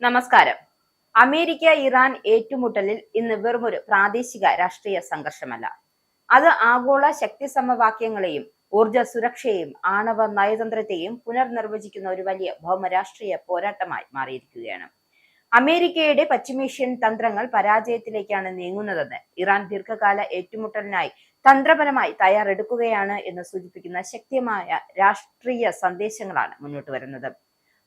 നമസ്കാരം. America Iran ഏറ്റുമുട്ടലിൽ ഇന്ന് വെറുമൊരു പ്രാദേശിക രാഷ്ട്രീയ സംഘർഷമല്ല. അത് ആഗോള ശക്തി സമവാക്യങ്ങളെയും ഊർജ സുരക്ഷയെയും ആണവ നയതന്ത്രത്തെയും പുനർനിർവചിക്കുന്ന ഒരു വലിയ ഭൗമരാഷ്ട്രീയ പോരാട്ടമായി മാറിയിരിക്കുകയാണ്. അമേരിക്കയുടെ പശ്ചിമേഷ്യൻ തന്ത്രങ്ങൾ പരാജയത്തിലേക്കാണ് നീങ്ങുന്നതെന്ന് ഇറാൻ ദീർഘകാല ഏറ്റുമുട്ടലിനായി തന്ത്രപരമായി തയ്യാറെടുക്കുകയാണ് എന്ന് സൂചിപ്പിക്കുന്ന ശക്തമായ രാഷ്ട്രീയ സന്ദേശങ്ങളാണ് മുന്നോട്ട് വരുന്നത്.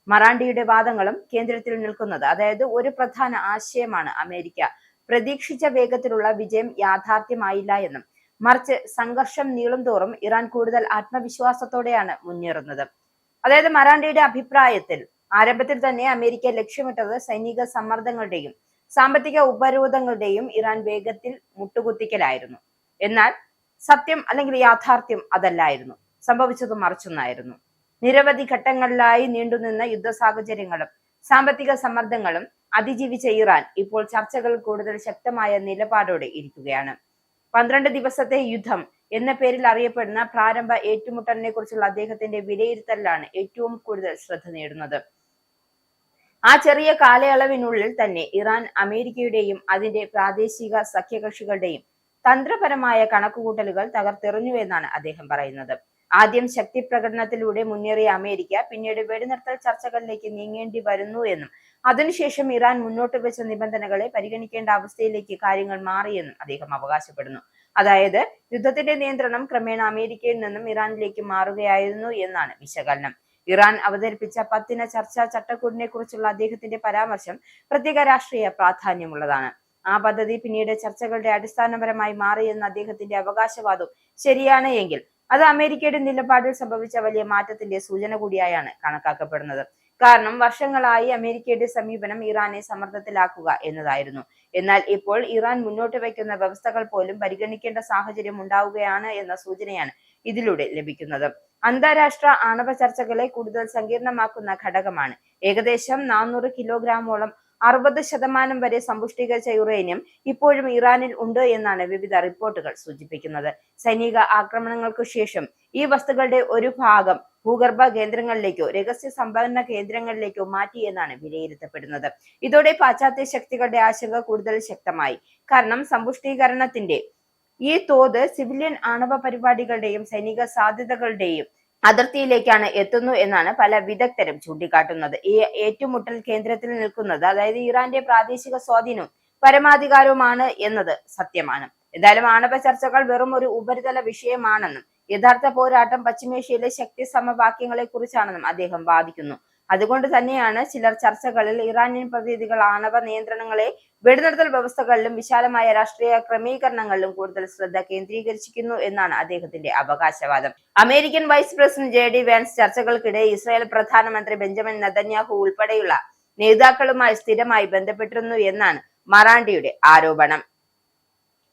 മറാണ്ടിയുടെ വാദങ്ങളും കേന്ദ്രത്തിൽ നിൽക്കുന്നത്. അതായത് ഒരു പ്രധാന ആശയമാണ് അമേരിക്ക പ്രതീക്ഷിച്ച വേഗത്തിലുള്ള വിജയം യാഥാർത്ഥ്യമായില്ല എന്നും, മറിച്ച് സംഘർഷം നീളുംതോറും ഇറാൻ കൂടുതൽ ആത്മവിശ്വാസത്തോടെയാണ് മുന്നേറുന്നത്. അതായത് മറാണ്ടിയുടെ അഭിപ്രായത്തിൽ ആരംഭത്തിൽ തന്നെ അമേരിക്ക ലക്ഷ്യമിട്ടത് സൈനിക സമ്മർദ്ദങ്ങളുടെയും സാമ്പത്തിക ഉപരോധങ്ങളുടെയും ഇറാൻ വേഗത്തിൽ മുട്ടുകുത്തിക്കലായിരുന്നു. എന്നാൽ സത്യം അല്ലെങ്കിൽ യാഥാർത്ഥ്യം അതല്ലായിരുന്നു. സംഭവിച്ചത് മറിച്ചൊന്നായിരുന്നു. നിരവധി ഘട്ടങ്ങളിലായി നീണ്ടുനിന്ന യുദ്ധ സാഹചര്യങ്ങളും സാമ്പത്തിക സമ്മർദ്ദങ്ങളും അതിജീവിച്ച ഇറാൻ ഇപ്പോൾ ചർച്ചകൾ കൂടുതൽ ശക്തമായ നിലപാടോടെ ഇരിക്കുകയാണ്. 12 ദിവസത്തെ യുദ്ധം എന്ന പേരിൽ അറിയപ്പെടുന്ന പ്രാരംഭ ഏറ്റുമുട്ടലിനെ കുറിച്ചുള്ള അദ്ദേഹത്തിന്റെ വിലയിരുത്തലിലാണ് ഏറ്റവും കൂടുതൽ ശ്രദ്ധ നേടുന്നത്. ആ ചെറിയ കാലയളവിനുള്ളിൽ തന്നെ ഇറാൻ അമേരിക്കയുടെയും അതിന്റെ പ്രാദേശിക സഖ്യകക്ഷികളുടെയും തന്ത്രപരമായ കണക്കുകൂട്ടലുകൾ തകർത്തെറിഞ്ഞുവെന്നാണ് അദ്ദേഹം പറയുന്നത്. ആദ്യം ശക്തി പ്രകടനത്തിലൂടെ മുന്നേറിയ അമേരിക്ക പിന്നീട് വെടിനിർത്തൽ ചർച്ചകളിലേക്ക് നീങ്ങേണ്ടി വരുന്നു എന്നും, അതിനുശേഷം ഇറാൻ മുന്നോട്ട് വെച്ച നിബന്ധനകളെ പരിഗണിക്കേണ്ട അവസ്ഥയിലേക്ക് കാര്യങ്ങൾ മാറിയെന്നും അദ്ദേഹം അവകാശപ്പെടുന്നു. അതായത് യുദ്ധത്തിന്റെ നിയന്ത്രണം ക്രമേണ അമേരിക്കയിൽ നിന്നും ഇറാനിലേക്ക് മാറുകയായിരുന്നു എന്നാണ് വിശകലനം. ഇറാൻ അവതരിപ്പിച്ച 10 ചർച്ചാ ചട്ടക്കൂടിനെ കുറിച്ചുള്ള അദ്ദേഹത്തിന്റെ പരാമർശം പ്രത്യേക രാഷ്ട്രീയ പ്രാധാന്യമുള്ളതാണ്. ആ പദ്ധതി പിന്നീട് ചർച്ചകളുടെ അടിസ്ഥാനപരമായി മാറിയെന്ന അദ്ദേഹത്തിന്റെ അവകാശവാദം ശരിയാണ് എങ്കിൽ അത് അമേരിക്കയുടെ നിലപാടിൽ സംഭവിച്ച വലിയ മാറ്റത്തിന്റെ സൂചന കൂടിയായാണ് കണക്കാക്കപ്പെടുന്നത്. കാരണം വർഷങ്ങളായി അമേരിക്കയുടെ സമീപനം ഇറാനെ സമ്മർദ്ദത്തിലാക്കുക എന്നതായിരുന്നു. എന്നാൽ ഇപ്പോൾ ഇറാൻ മുന്നോട്ട് വയ്ക്കുന്ന വ്യവസ്ഥകൾ പോലും പരിഗണിക്കേണ്ട സാഹചര്യം ഉണ്ടാവുകയാണ് എന്ന സൂചനയാണ് ഇതിലൂടെ ലഭിക്കുന്നത്. അന്താരാഷ്ട്ര ആണവ ചർച്ചകളെ കൂടുതൽ സങ്കീർണമാക്കുന്ന ഘടകമാണ് ഏകദേശം 400 കിലോഗ്രാമോളം 60% വരെ സമ്പുഷ്ടീകരിച്ച യുറേനിയം ഇപ്പോഴും ഇറാനിൽ ഉണ്ട് എന്നാണ് വിവിധ റിപ്പോർട്ടുകൾ സൂചിപ്പിക്കുന്നത്. സൈനിക ആക്രമണങ്ങൾക്കു ശേഷം ഈ വസ്തുക്കളുടെ ഒരു ഭാഗം ഭൂഗർഭ കേന്ദ്രങ്ങളിലേക്കോ രഹസ്യ സംഭരണ കേന്ദ്രങ്ങളിലേക്കോ മാറ്റി എന്നാണ് വിലയിരുത്തപ്പെടുന്നത്. ഇതോടെ പാശ്ചാത്യ ശക്തികളുടെ ആശങ്ക കൂടുതൽ ശക്തമായി. കാരണം സമ്പുഷ്ടീകരണത്തിന്റെ ഈ തോത് സിവിലിയൻ ആണവ പരിപാടികളുടെയും സൈനിക സാധ്യതകളുടെയും അതിർത്തിയിലേക്കാണ് എത്തുന്നു എന്നാണ് പല വിദഗ്ധരും ചൂണ്ടിക്കാട്ടുന്നത്. ഈ ഏറ്റുമുട്ടൽ കേന്ദ്രത്തിൽ നിൽക്കുന്നത് അതായത് ഇറാന്റെ പ്രാദേശിക സ്വാധീനവും പരമാധികാരവുമാണ് എന്നത് സത്യമാണ്. എന്തായാലും ആണവ ചർച്ചകൾ വെറും ഒരു ഉപരിതല വിഷയമാണെന്നും യഥാർത്ഥ പോരാട്ടം പശ്ചിമേഷ്യയിലെ ശക്തി സമവാക്യങ്ങളെ കുറിച്ചാണെന്നും അദ്ദേഹം വാദിക്കുന്നു. അതുകൊണ്ട് തന്നെയാണ് ചിലർ ചർച്ചകളിൽ ഇറാനിയൻ പ്രതിനിധികൾ ആണവ നിയന്ത്രണങ്ങളെ വെടിനിർത്തൽ വ്യവസ്ഥകളിലും വിശാലമായ രാഷ്ട്രീയ ക്രമീകരണങ്ങളിലും കൂടുതൽ ശ്രദ്ധ കേന്ദ്രീകരിച്ചിരിക്കുന്നു എന്നാണ് അദ്ദേഹത്തിന്റെ അവകാശവാദം. American vice president JD Vance ചർച്ചകൾക്കിടെ ഇസ്രായേൽ പ്രധാനമന്ത്രി ബെഞ്ചമിൻ നെതന്യാഹു ഉൾപ്പെടെയുള്ള നേതാക്കളുമായി സ്ഥിരമായി ബന്ധപ്പെട്ടിരുന്നു എന്നാണ് മറാണ്ടിയുടെ ആരോപണം.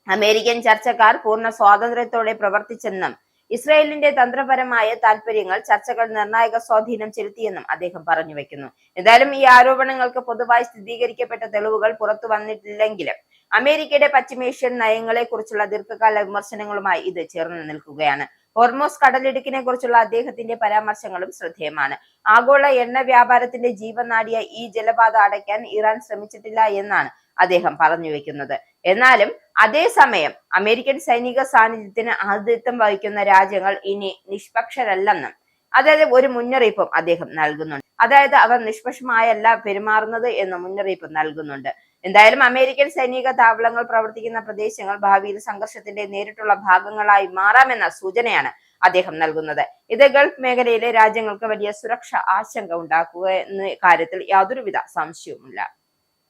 അമേരിക്കൻ ചർച്ചക്കാർ പൂർണ്ണ സ്വാതന്ത്ര്യത്തോടെ പ്രവർത്തിച്ചെന്നും ഇസ്രായേലിന്റെ തന്ത്രപരമായ താൽപര്യങ്ങൾ ചർച്ചകൾ നിർണായക സ്വാധീനം ചെലുത്തിയെന്നും അദ്ദേഹം പറഞ്ഞു വെക്കുന്നു. എന്തായാലും ഈ ആരോപണങ്ങൾക്ക് പൊതുവായി സ്ഥിരീകരിക്കപ്പെട്ട തെളിവുകൾ പുറത്തു വന്നിട്ടില്ലെങ്കിലും അമേരിക്കയുടെ പശ്ചിമേഷ്യൻ നയങ്ങളെ കുറിച്ചുള്ള ദീർഘകാല വിമർശനങ്ങളുമായി ഇത് ചേർന്ന് നിൽക്കുകയാണ്. ഹോർമോസ് കടലിടുക്കിനെ കുറിച്ചുള്ള അദ്ദേഹത്തിന്റെ പരാമർശങ്ങളും ശ്രദ്ധേയമാണ്. ആഗോള എണ്ണ വ്യാപാരത്തിന്റെ ജീവനാഡിയ ഈ ജലപാത അടയ്ക്കാൻ ഇറാൻ ശ്രമിച്ചിട്ടില്ല എന്നാണ് അദ്ദേഹം പറഞ്ഞു വെക്കുന്നത്. എന്നാലും അതേസമയം അമേരിക്കൻ സൈനിക സാന്നിധ്യത്തിന് ആതിഥ്യം വഹിക്കുന്ന രാജ്യങ്ങൾ ഇനി നിഷ്പക്ഷരല്ലെന്നും അതായത് ഒരു മുന്നറിയിപ്പും അദ്ദേഹം നൽകുന്നുണ്ട്. അതായത് അവർ നിഷ്പക്ഷമായല്ല പെരുമാറുന്നത് എന്ന മുന്നറിയിപ്പ് നൽകുന്നുണ്ട്. എന്തായാലും അമേരിക്കൻ സൈനിക താവളങ്ങൾ പ്രവർത്തിക്കുന്ന പ്രദേശങ്ങൾ ഭാവിയിൽ സംഘർഷത്തിന്റെ നേരിട്ടുള്ള ഭാഗങ്ങളായി മാറാമെന്ന സൂചനയാണ് അദ്ദേഹം നൽകുന്നത്. ഇത് ഗൾഫ് മേഖലയിലെ രാജ്യങ്ങൾക്ക് വലിയ സുരക്ഷ ആശങ്ക ഉണ്ടാക്കുക എന്ന കാര്യത്തിൽ യാതൊരുവിധ സംശയവുമില്ല.